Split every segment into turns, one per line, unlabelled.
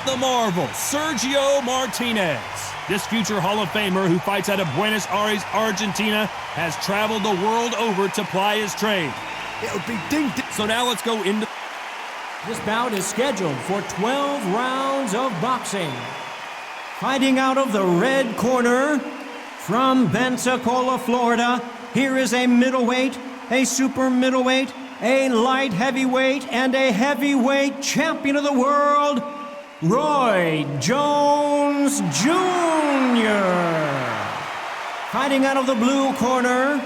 the marvel, Sergio Martinez. This future Hall of Famer who fights out of Buenos Aires, Argentina, has traveled the world over to ply his trade.
It'll be ding-ding.
So now let's go into...
This bout is scheduled for 12 rounds of boxing. Fighting out of the red corner, from Pensacola, Florida, here is a middleweight, a super middleweight, a light heavyweight, and a heavyweight champion of the world, Roy Jones Jr. Fighting out of the blue corner,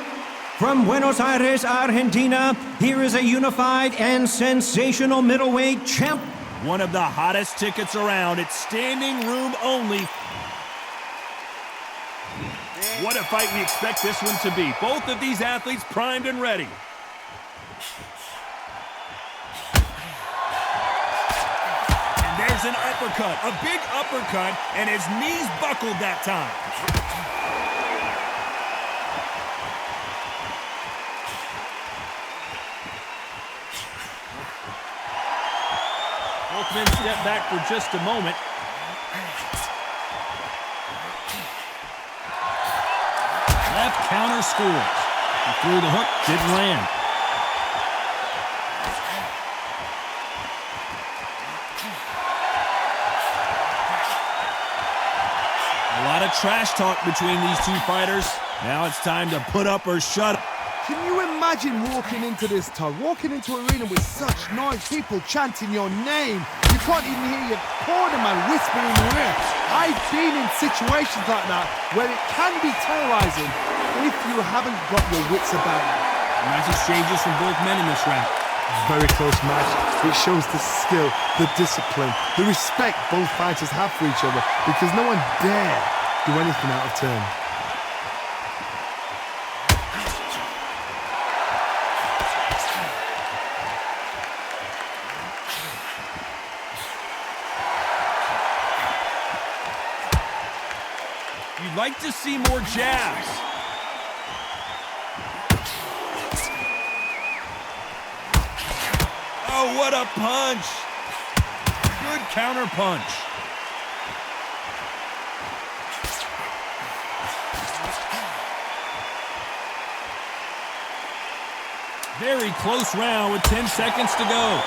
from Buenos Aires, Argentina, here is a unified and sensational middleweight champ.
One of the hottest tickets around. It's standing room only. What a fight we expect this one to be. Both of these athletes primed and ready. And there's an uppercut, a big uppercut, and his knees buckled that time. Both men step back for just a moment. Left counter scores. He threw the hook, didn't land. A lot of trash talk between these two fighters. Now it's time to put up or shut up.
Can you imagine walking into this, Todd? Walking into an arena with such noise, people chanting your name. You can't even hear your cornerman whispering in your ear. I've been in situations like that where it can be terrorizing if you haven't got your wits about you.
Nice exchanges from both men in this round.
Very close match. It shows the skill, the discipline, the respect both fighters have for each other because no one dare do anything out of turn.
You'd like to see more jabs. Oh, what a punch. Good counter punch. Very close round with 10 seconds to go.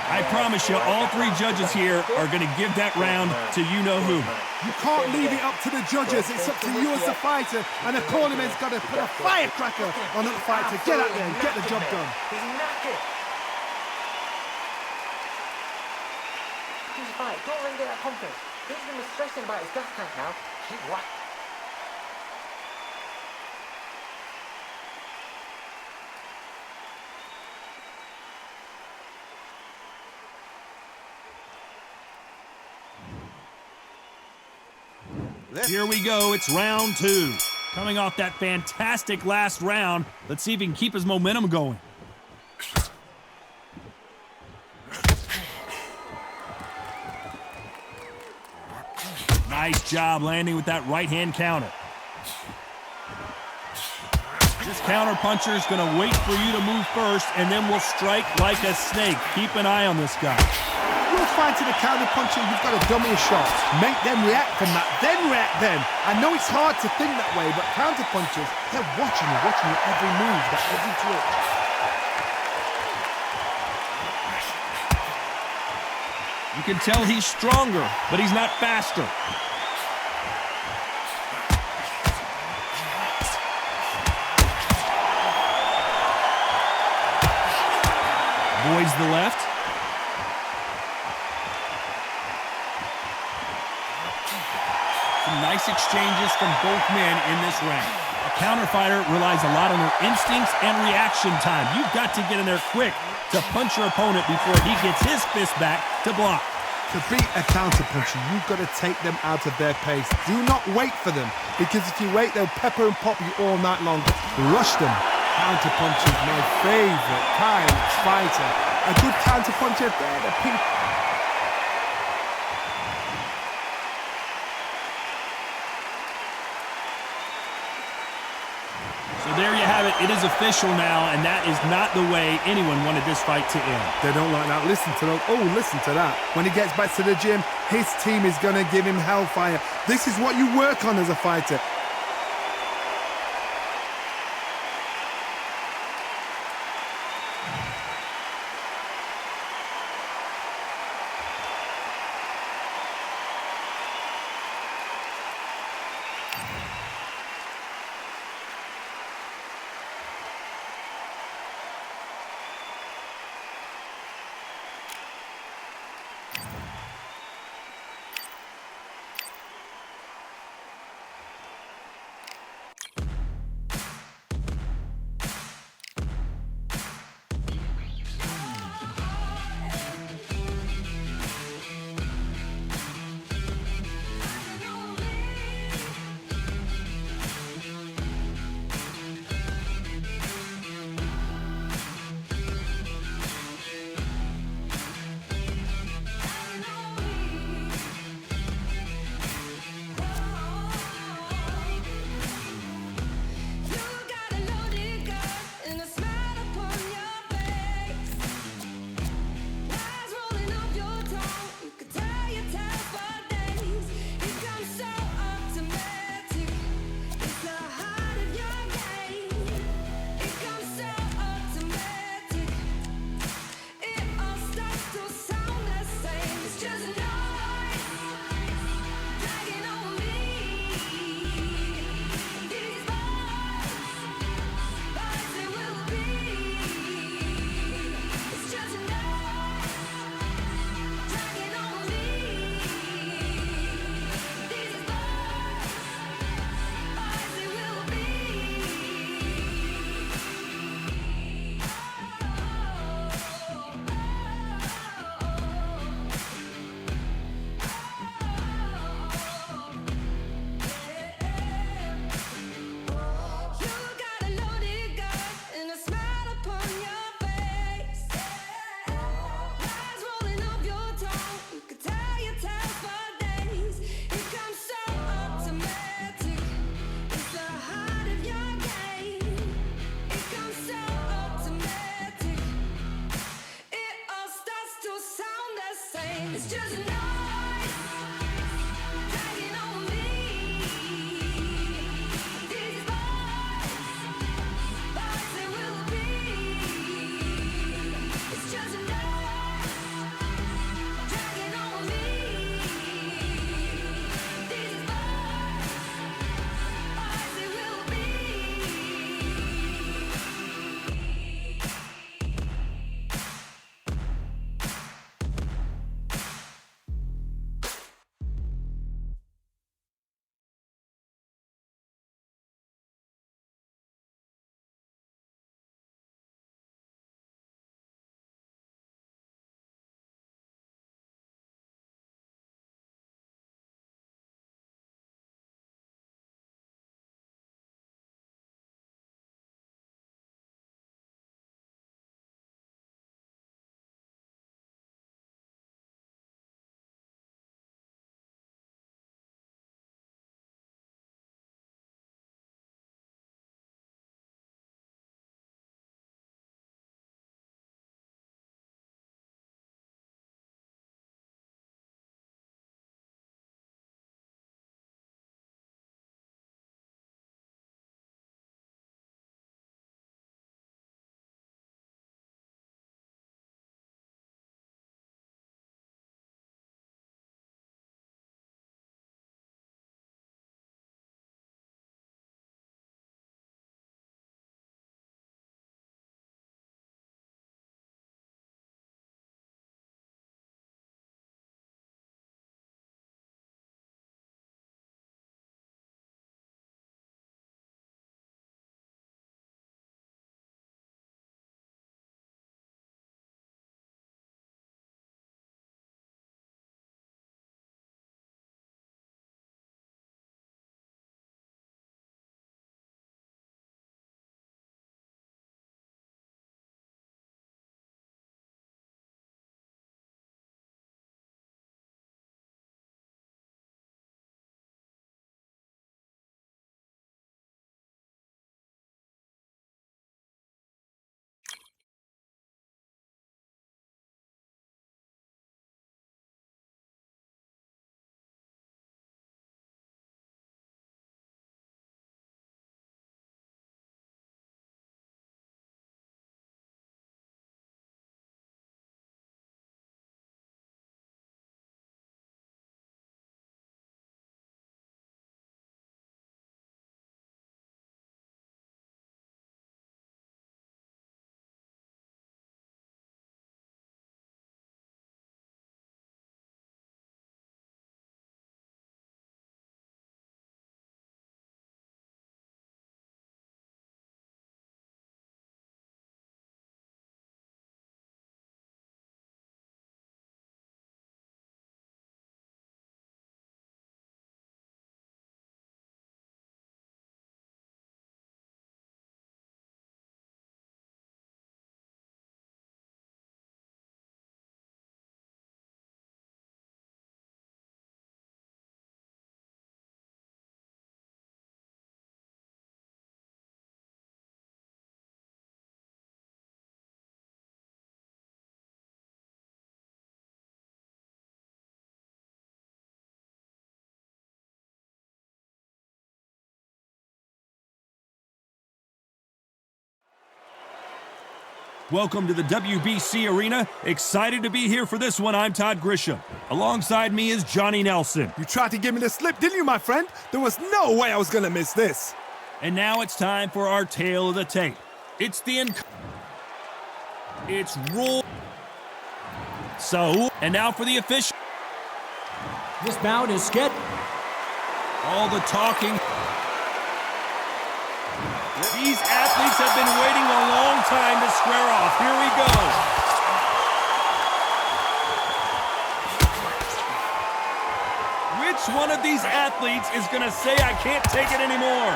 I promise you, all three judges here are going to give that round to you-know-who.
You can't leave it up to the judges. It's up to you as the fighter, and the cornerman's got to put a firecracker on that fight to get out there and get the job done.
He's fight. Don't let him get that confidence. He's going to be stressing about his gas tank now. Keep whack.
Here we go, it's round two. Coming off that fantastic last round, let's see if he can keep his momentum going. Nice job landing with that right-hand counter. This counter puncher is going to wait for you to move first, and then will strike like a snake. Keep an eye on this guy.
You're fighting a counter puncher, you've got to dummy a shot. Make them react from that, then react then. I know it's hard to think that way, but counter punchers, they're watching your every move, that every twitch.
You can tell he's stronger, but he's not faster. Avoids the left. Some nice exchanges from both men in this round. A counter fighter relies a lot on their instincts and reaction time. You've got to get in there quick to punch your opponent before he gets his fist back to block.
To beat a counter puncher, you've got to take them out of their pace. Do not wait for them, because if you wait, they'll pepper and pop you all night long. Rush them. Counter puncher is my favorite kind of fighter. A good counter puncher, they're the people.
there you have it. It is official now, and that is not the way anyone wanted this fight to end.
They don't like that. Listen to them. Oh, listen to that. When he gets back to the gym, his team is going to give him hellfire. This is what you work on as a fighter.
Welcome to the WBC arena. Excited to be here for this one. I'm Todd Grisham. Alongside me is Johnny Nelson.
You tried to give me the slip, didn't you, my friend? There was no way I was going to miss this.
And now it's time for our tale of the tape. It's rule. So, and now for the official.
This bout is scheduled.
All the talking. These athletes have been waiting a long time to square off. Here we go. Which one of these athletes is going to say, I can't take it anymore?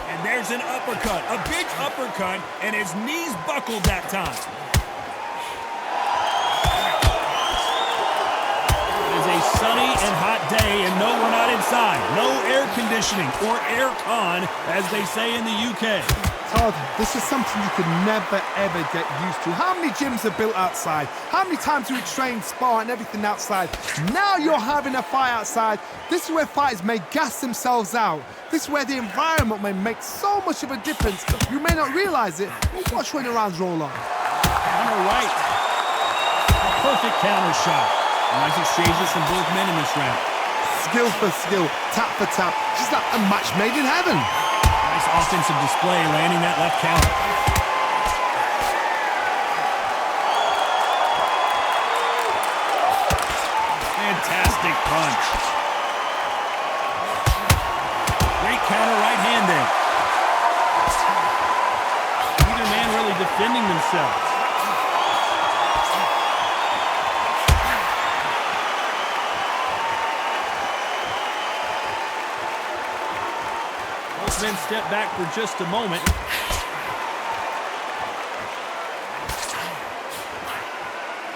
And there's an uppercut, a big uppercut, and his knees buckled that time. A sunny and hot day, and no, we're not inside. No air conditioning or air con, as they say in the UK.
Todd, this is something you could never, ever get used to. How many gyms are built outside? How many times do we train, spar, and everything outside? Now you're having a fight outside. This is where fighters may gas themselves out. This is where the environment may make so much of a difference. You may not realize it, but watch when the rounds roll on.
Counter right. A perfect counter shot. Nice exchanges from both men in this round.
Skill for skill, tap for tap. Just like a match made in heaven.
Nice offensive display, landing that left counter. Fantastic punch. Great counter right hand there. Neither man really defending themselves. Then step back for just a moment.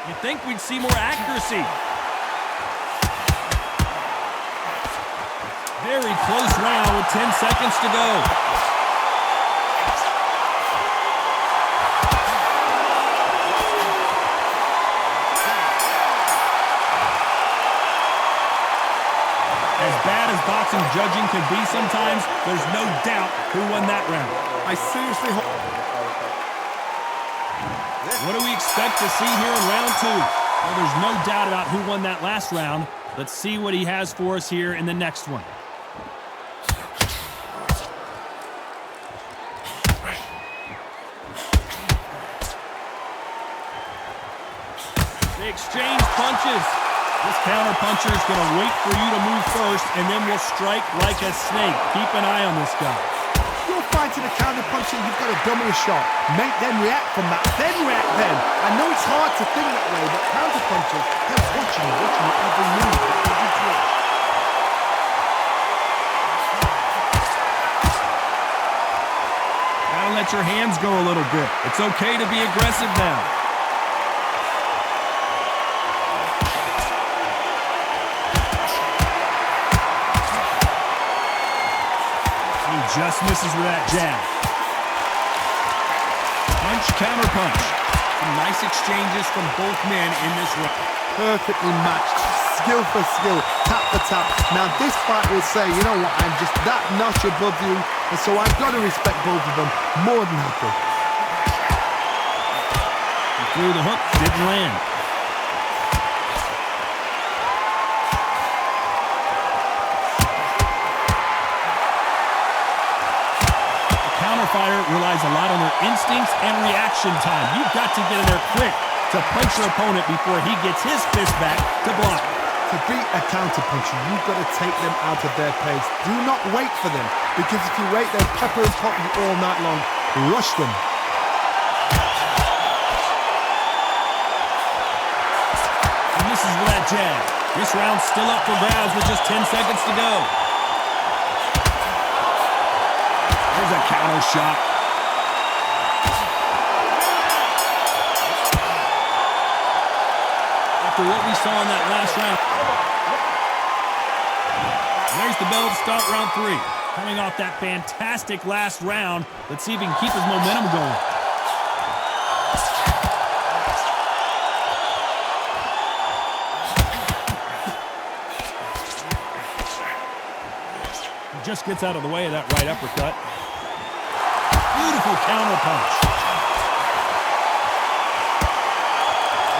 You'd think we'd see more accuracy. Very close round with 10 seconds to go. Boxing judging can be sometimes, there's no doubt who won that round.
I seriously hope.
What do we expect to see here in round two? Well, there's no doubt about who won that last round. Let's see what he has for us here in the next one. They exchange punches. This counter-puncher is going to wait for you to move first, and then will strike like a snake. Keep an eye on this guy.
You're fighting a counter-puncher, you've got to dummy a shot. Make them react from that, then react then. I know it's hard to think that way, but counter-punchers, they're watching your every move, every twitch.
Gotta let your hands go a little bit. It's okay to be aggressive now. Just misses with that jab. Punch, counter punch. Some nice exchanges from both men in this round.
Perfectly matched, skill for skill, tap for tap. Now this fight will say, you know what, I'm just that notch above you, and so I've got to respect both of them more than happy.
He threw the hook, didn't land. Fighter relies a lot on their instincts and reaction time. You've got to get in there quick to punch your opponent before he gets his fist back to block.
To beat a counter-puncher, you've got to take them out of their pace. Do not wait for them, because if you wait, they'll pepper and pop you all night long. Rush them.
And this is that jab. This round's still up for grabs with just 10 seconds to go. There's a counter shot. After what we saw in that last round. There's the bell to start round three. Coming off that fantastic last round, let's see if he can keep his momentum going. He just gets out of the way of that right uppercut. Beautiful counter punch.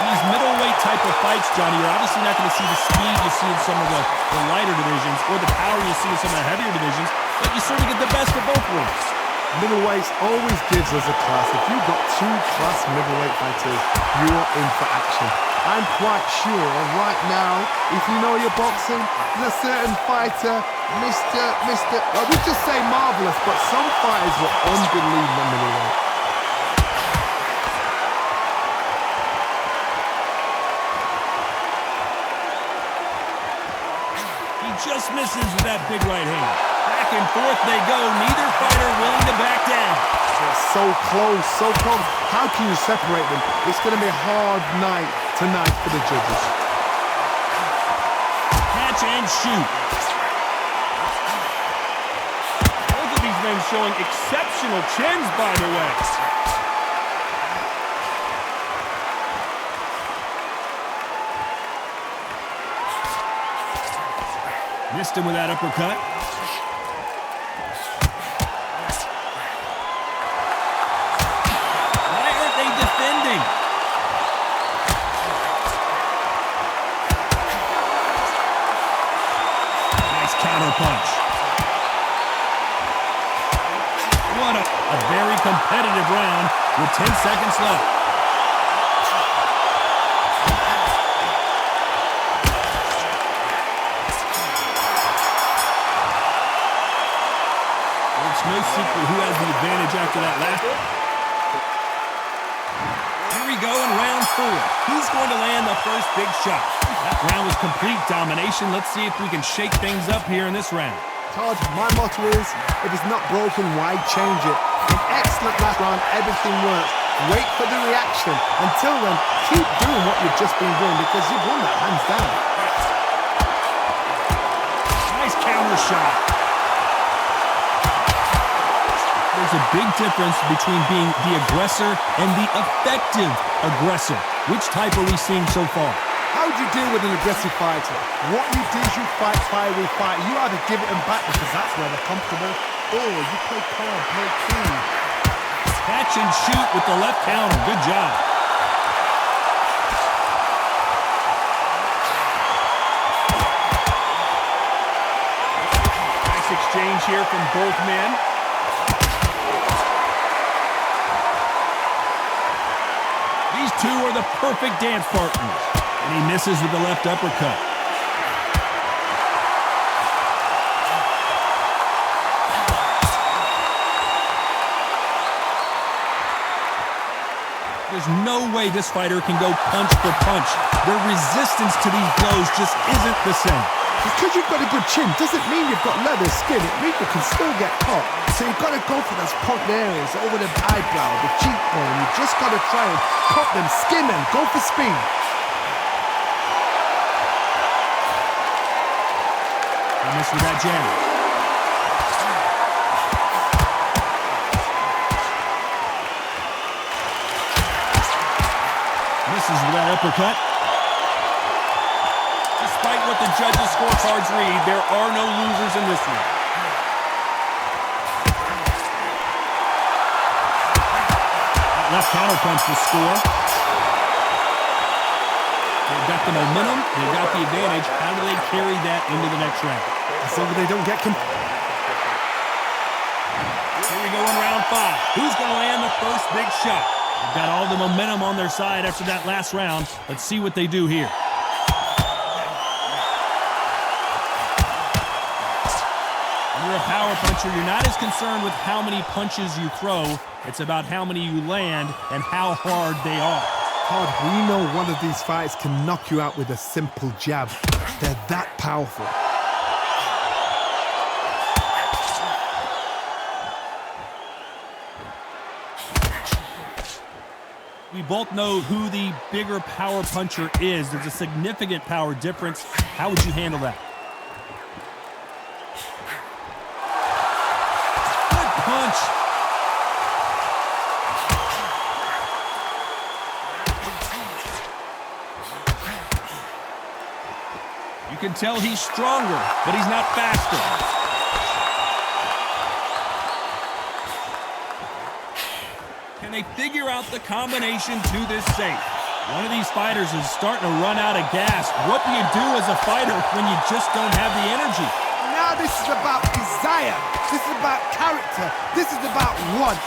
In these middleweight type of fights, Johnny, you're obviously not going to see the speed you see in some of the lighter divisions or the power you see in some of the heavier divisions, but you sort of get the best of both worlds.
Middleweights always gives us a class. If you've got two class middleweight fighters, you're in for action. I'm quite sure right now, if you know your boxing, there's a certain fighter, well, we just say marvelous, but some fighters were unbelievable middleweight.
He just misses with that big right hand. Back and forth they go, neither fighter willing to back down.
So close, so close. How can you separate them? It's going to be a hard night tonight for the judges.
Catch and shoot. Both of these men showing exceptional chins, by the way. Missed him with that uppercut. Why aren't they defending? Nice counter punch. What a very competitive round with 10 seconds left. No secret who has the advantage after that lap. Here we go in round 4. Who's going to land the first big shot? That round was complete domination. Let's see if we can shake things up here in this round.
Todd, my motto is, if it's not broken, why change it? An excellent last round, everything works. Wait for the reaction. Until then, keep doing what you've just been doing because you've won that hands down.
Nice counter shot. There's a big difference between being the aggressor and the effective aggressor. Which type are we seeing so far?
How do you deal with an aggressive fighter? What you do is you fight fire with fire. You either give it them back because that's where they're comfortable, or you play calm, play cool.
Catch and shoot with the left counter. Good job. Nice exchange here from both men. These two are the perfect dance partners. And he misses with the left uppercut. There's no way this fighter can go punch for punch. Their resistance to these blows just isn't the same.
Because you've got a good chin doesn't mean you've got leather skin. It means you can still get caught. So you've got to go for those pop areas over the eyebrow, the cheekbone. You've just got to try and pop them, skin them, go for speed.
He missed with that jab. Misses with that uppercut. Despite what the judges' scorecards read, there are no losers in this one. That left counter punch to score. They've got the momentum, they've got the advantage. How do they carry that into the next round?
So they don't get
Here we go in round 5. Who's going to land the first big shot? They've got all the momentum on their side after that last round. Let's see what they do here. When you're a power puncher, you're not as concerned with how many punches you throw. It's about how many you land and how hard they are.
Todd, we know one of these fights can knock you out with a simple jab. They're that powerful.
We both know who the bigger power puncher is. There's a significant power difference. How would you handle that? Good punch. You can tell he's stronger, but he's not faster. Can they figure out the combination to this safe? One of these fighters is starting to run out of gas. What do you do as a fighter when you just don't have the energy?
Now this is about desire. This is about character. This is about want.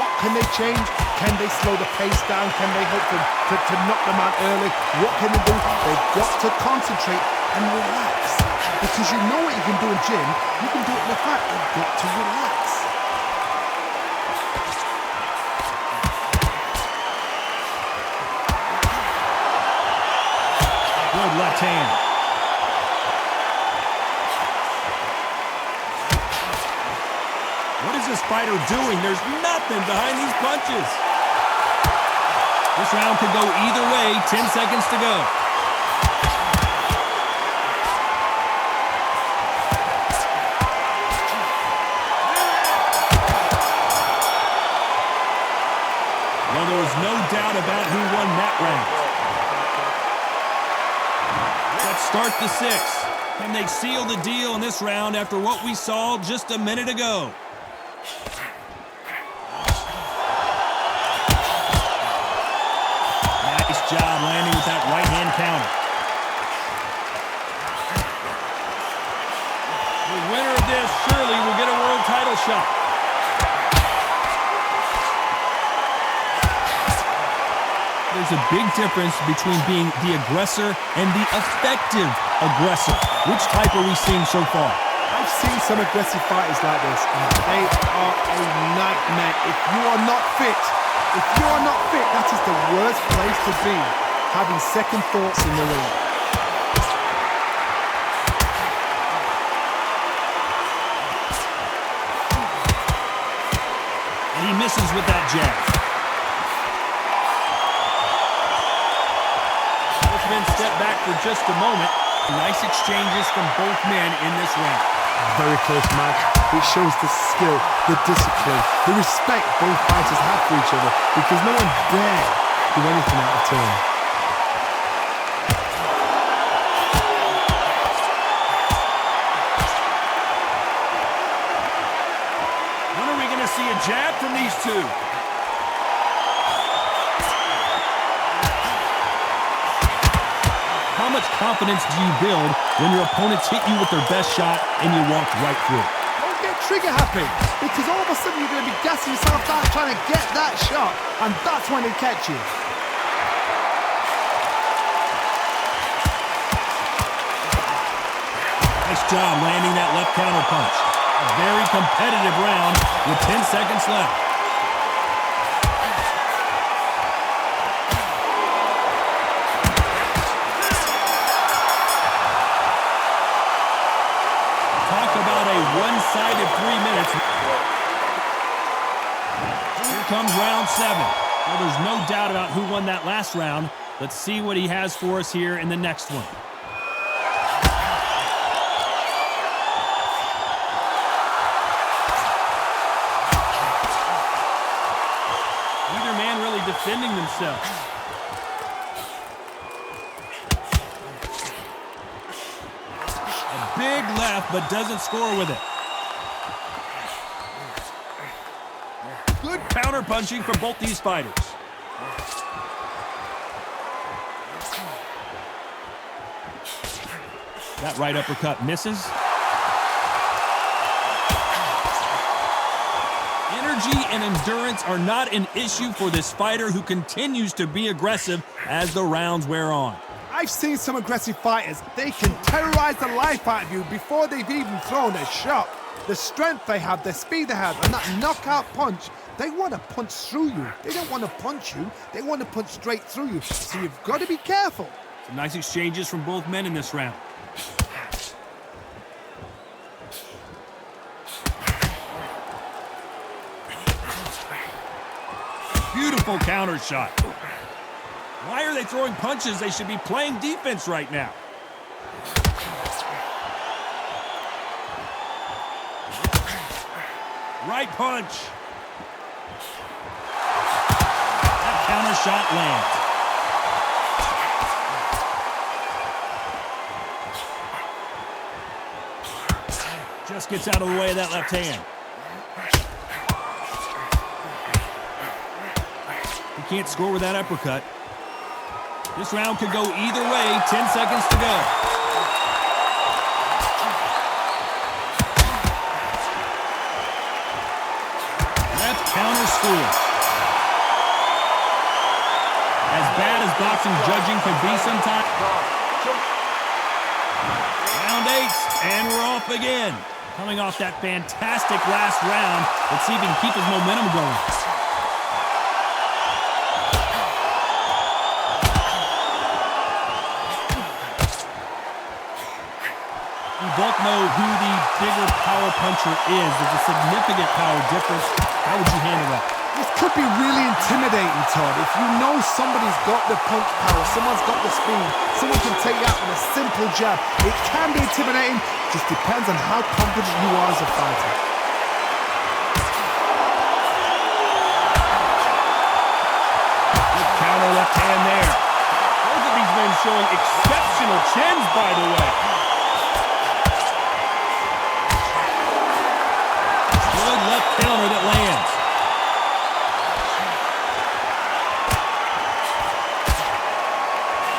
What can they change? Can they slow the pace down? Can they hope to knock them out early? What can they do? They've got to concentrate and relax. Because you know what you can do in gym, you can do it in the fight. You've got to relax.
Good left hand. What is this fighter doing? There's nothing behind these punches. This round could go either way. 10 seconds to go. Well, there was no doubt about who won that round. Let's start the sixth. Can they seal the deal in this round after what we saw just a minute ago? Nice job landing with that right hand counter. The winner of this surely will get a world title shot. There's a big difference between being the aggressor and the effective aggressor. Which type are we seeing so far?
I've seen some aggressive fighters like this, and they are a nightmare. If you are not fit, that is the worst place to be, having second thoughts in the ring.
And he misses with that jab. Step back for just a moment. Nice exchanges from both men in this round.
Very close match. It shows the skill, the discipline, the respect both fighters have for each other, because no one dare do anything out of turn.
When are we going to see a jab from these two? How much confidence do you build when your opponents hit you with their best shot and you walk right through?
Don't get trigger happy, because all of a sudden you're going to be gassing yourself out trying to get that shot, and that's when they catch you.
Nice job landing that left counter punch. A very competitive round with 10 seconds left. One-sided 3 minutes. Here comes round 7. Well, there's no doubt about who won that last round. Let's see what he has for us here in the next one. Neither man really defending themselves. Big left, but doesn't score with it. Good counter punching from both these fighters. That right uppercut misses. Energy and endurance are not an issue for this fighter, who continues to be aggressive as the rounds wear on.
I've seen some aggressive fighters. They can terrorize the life out of you before they've even thrown a shot. The strength they have, the speed they have, and that knockout punch, they want to punch through you. They don't want to punch you. They want to punch straight through you. So you've got to be careful.
Some nice exchanges from both men in this round. Beautiful counter shot. Why are they throwing punches? They should be playing defense right now. Right punch. That counter shot lands. Just gets out of the way of that left hand. can't score with that uppercut. This round could go either way. 10 seconds to go. Left counter scores. As bad as boxing judging can be sometimes. Round 8, and we're off again. Coming off that fantastic last round, let's see if he can keep his momentum going. We both know who the bigger power puncher is. There's a significant power difference. How would you handle that?
This could be really intimidating, Todd. If you know somebody's got the punch power, someone's got the speed, someone can take you out with a simple jab, it can be intimidating. Just depends on how confident you are as a fighter.
Good counter left hand there. Both of these men showing exceptional chins, by the way. Good left counter that lands.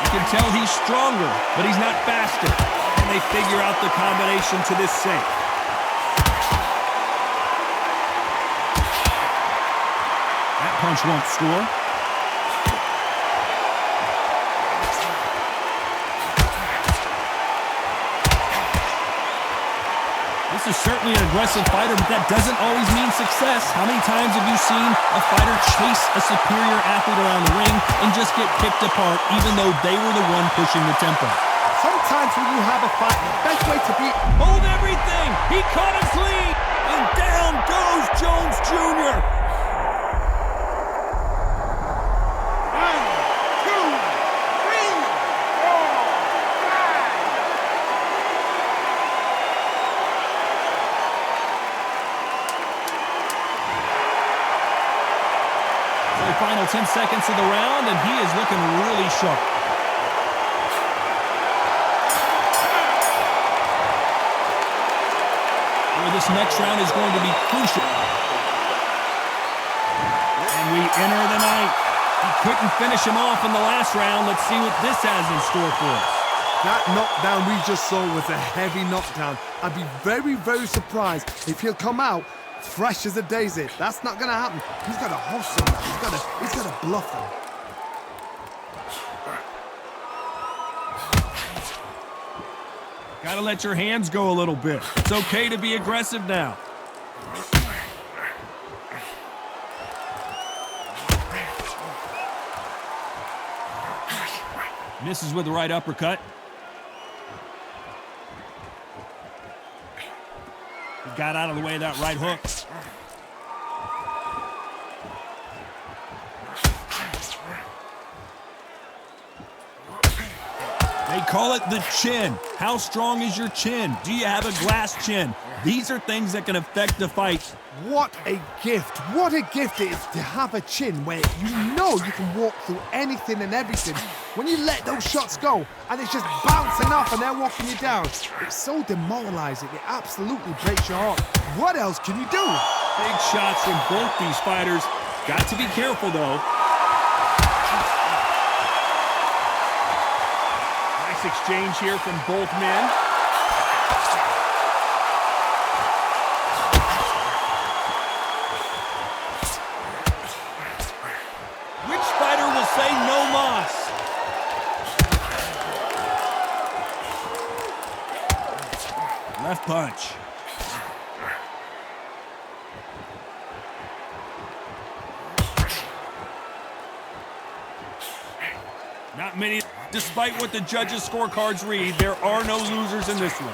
You can tell he's stronger, but he's not faster. And they figure out the combination to this sink. That punch won't score. This is certainly an aggressive fighter, but that doesn't always mean success. How many times have you seen a fighter chase a superior athlete around the ring and just get picked apart even though they were the one pushing the tempo?
Sometimes when you have a fight, the best way to beat...
Hold everything! He caught him clean! And down goes Jones Jr. 10 seconds of the round, and he is looking really sharp. Well, this next round is going to be crucial. And we enter the ninth. He couldn't finish him off in the last round. Let's see what this has in store for us.
That knockdown we just saw was a heavy knockdown. I'd be very, very surprised if he'll come out fresh as a daisy. That's not going to happen. He's got to hustle. He's got to bluff him.
Got to let your hands go a little bit. It's okay to be aggressive now. Misses with the right uppercut. He got out of the way of that right hook. They call it the chin. How strong is your chin? Do you have a glass chin? These are things that can affect the fight.
What a gift. What a gift it is to have a chin where you know you can walk through anything and everything. When you let those shots go and it's just bouncing off and they're walking you down, it's so demoralizing. It absolutely breaks your heart. What else can you do?
Big shots from both these fighters. Got to be careful, though. Nice exchange here from both men. Which fighter will say no mas? Left punch. Not many, despite what the judges' scorecards read, there are no losers in this one.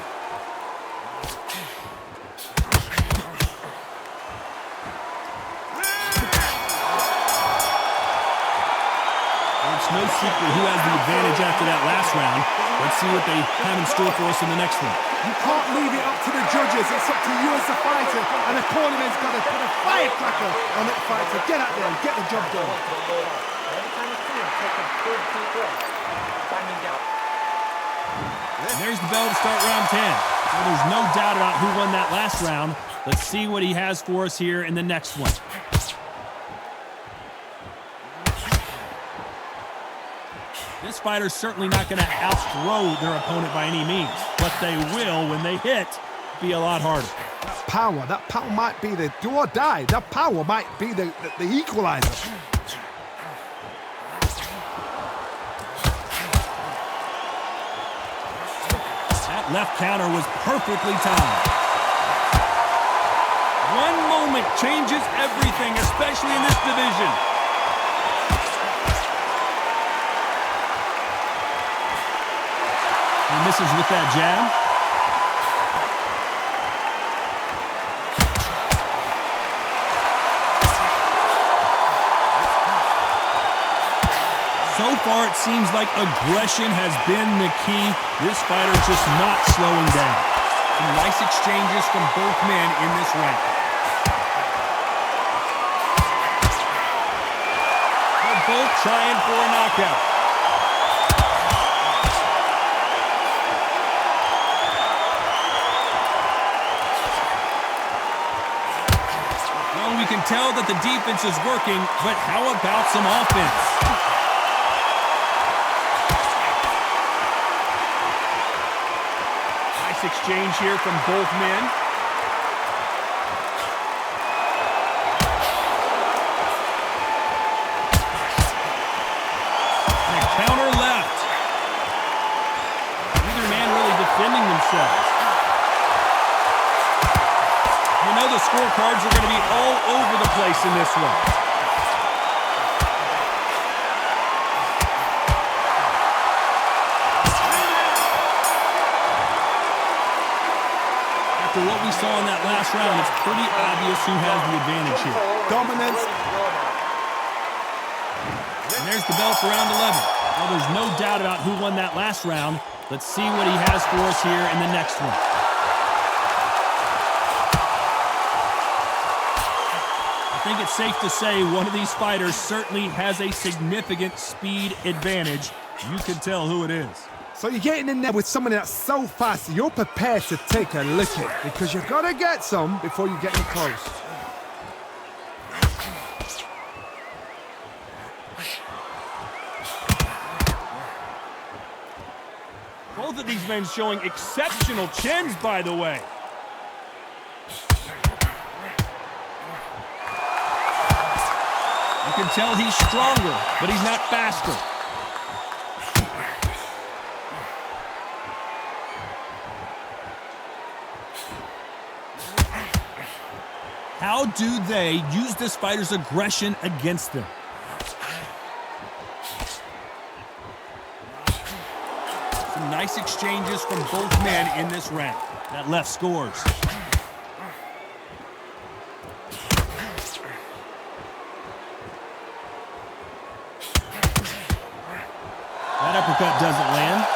It's no secret who has the advantage after that last round. Let's see what they have in store for us in the next one.
You can't leave it up to the judges. It's up to you as a fighter. And the cornerman's got to put a firecracker on that fighter. Get out there and get the job done.
Every time you see him, take a big deep breath. Banging down.
And there's the bell to start round 10. So there's no doubt about who won that last round. Let's see what he has for us here in the next one. This fighter's certainly not going to outthrow their opponent by any means, but they will, when they hit, be a lot harder.
That power might be the do or die. That power might be the equalizer.
That left counter was perfectly timed. One moment changes everything, especially in this division. He misses with that jab. So far, it seems like aggression has been the key. This fighter just not slowing down. Some nice exchanges from both men in this round. They're both trying for a knockout. Well, we can tell that the defense is working, but how about some offense? Exchange here from both men. And a counter left. Neither man really defending themselves. You know the scorecards are going to be all over the place in this one. After what we saw in that last round, it's pretty obvious who has the advantage here.
Dominance.
And there's the bell for round 11. Well, there's no doubt about who won that last round. Let's see what he has for us here in the next one. I think it's safe to say one of these fighters certainly has a significant speed advantage. You can tell who it is.
So you're getting in there with someone that's so fast, you're prepared to take a licking because you've got to get some before you get in close.
Both of these men showing exceptional chins, by the way. You can tell he's stronger, but he's not faster. How do they use this fighter's aggression against them? Some nice exchanges from both men in this round. That left scores. That uppercut doesn't land.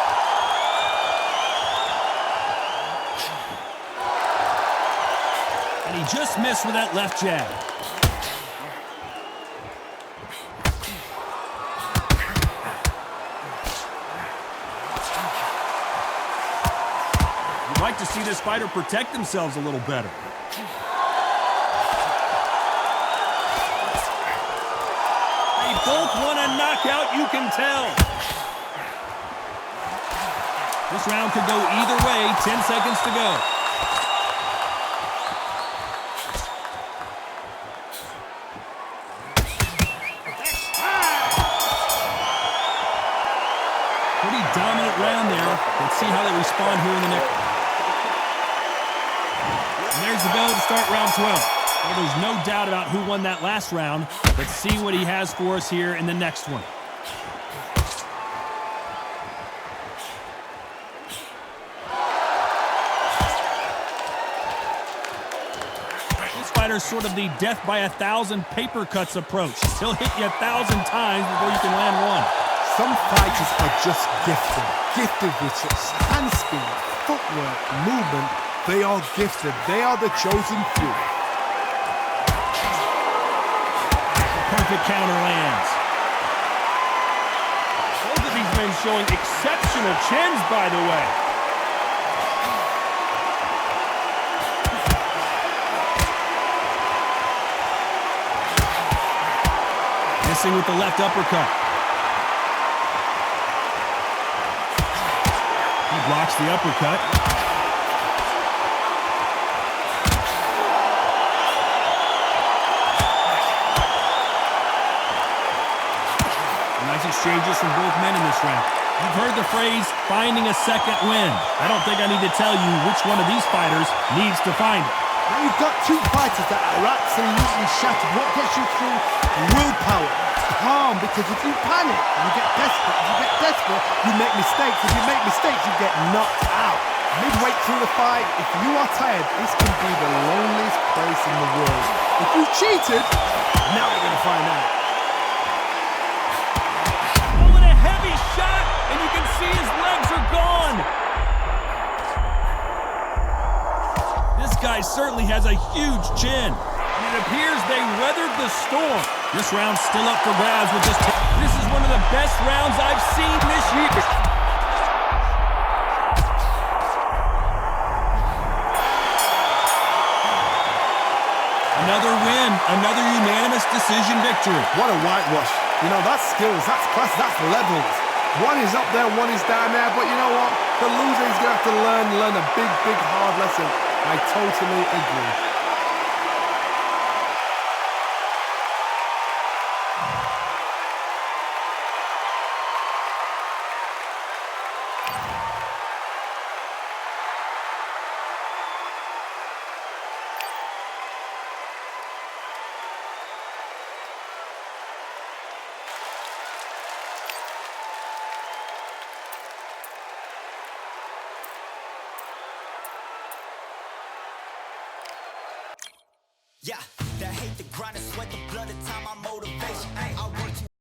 And he just missed with that left jab. You'd like to see this fighter protect themselves a little better. They both want a knockout, you can tell. This round could go either way, 10 seconds to go. Pretty dominant round there. Let's see how they respond here in the next. And there's the bell to start round 12. Well, there's no doubt about who won that last round. Let's see what he has for us here in the next one. This fighter's sort of the death by 1,000 paper cuts approach. He'll hit you 1,000 times before you can land one.
Some fighters are just gifted with such hand speed, footwork, movement. They are gifted. They are the chosen few.
Perfect counter lands. Both of these men showing exceptional chins, by the way. Missing with the left uppercut. blocks the uppercut. Nice exchanges from both men in this round. You've heard the phrase, finding a second win. I don't think I need to tell you which one of these fighters needs to find it.
Now you've got two fighters that are absolutely shattered. What gets you through? Willpower. Calm, because if you panic, you get desperate. If you get desperate, you make mistakes. If you make mistakes, you get knocked out. Midway through the fight, if you are tired, this can be the loneliest place in the world. If you cheated, now we're going to find out.
Oh, and a heavy shot, and you can see his legs are gone. This guy certainly has a huge chin, and it appears they weathered the storm. This round's still up for grabs with this. This is one of the best rounds I've seen this year. Another win, another unanimous decision victory.
What a whitewash. You know, that's skills, that's class, that's levels. One is up there, one is down there, but you know what? The loser is going to have to learn a big, hard lesson. I totally agree.
Yeah, that hate, the grind, the sweat, the blood, the time, my motivation. Ay, I work